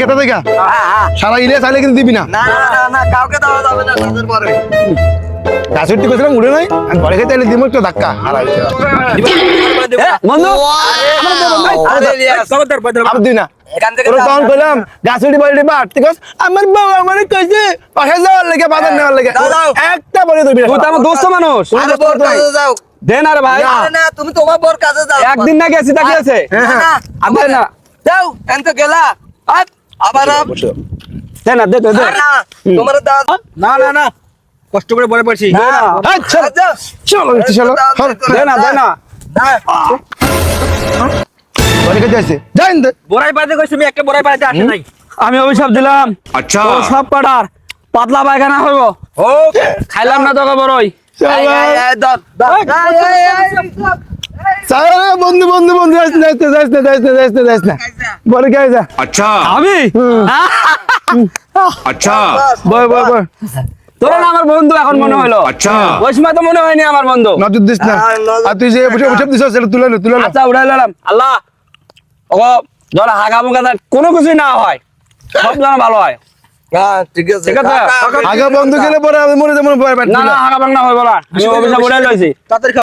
খেতে থেকে সারা ইলিয়া চাইলে কিন্তু দিবি না না না না না কাউকে দেওয়া যাবে না তাদের পরে গাছ উঠতে গেছিলাম উঠে নাই আমি ঘরে খেতে এলে দিব একটা ধাক্কা বন্ধু আবার দিবি না এখান থেকে তোর তখন কইলাম গাছ উঠি বলি বাট ঠিক আছে আমার বউ আমার কইছে পাশে যাওয়ার লেগে বাজার নেওয়ার লেগে একটা বলে দিবি তুই তো আমার দোস্ত মানুষ আরে বোর কাছে যাও দেন আরে ভাই না না তুমি তোমার বোর কাছে যাও একদিন না গেছি তা কি আছে না না আবার না যাও এন্ত গেলা আবার দে না দে দে দে না তোমার দাও না না না কষ্ট করে বলে পড়ছি না না আচ্ছা যাও চলো চলো দে না দে না ঘরে খেতে আসছে যাই না বড়াই পাইতে কইছি আমি একটা বড়াই পাইতে আসে নাই আমি অভিশাপ দিলাম अच्छा ও সব পাড়ার পাতলা পায়খানা হইব ও খাইলাম না তোকে বড়ই এই এই দাও বন্ধু বন্ধু বন্ধু যাইস না যাইস না যাইস না যাইস না যাইস না বলে কে যা अच्छा আমি अच्छा বয় বয় বয় তোর না আমার বন্ধু এখন মনে হইলো अच्छा ওই সময় তো মনে হয়নি আমার বন্ধু নজর দিস না আর তুই যে বুঝে দিস সেটা তুলে নে তুলে নে আচ্ছা উড়াই নিলাম আল্লাহ ও যারা হাগা মুগা কোনো কিছুই না হয় সব যেন ভালো হয় হ্যাঁ ঠিক আছে ঠিক আছে আগে বন্ধু গেলে পরে আমি মরে যেমন ভয় পাচ্ছি না না হাগা ভাঙনা হইব না আমি অভিশাপ উড়াই লইছি তাড়াতাড়ি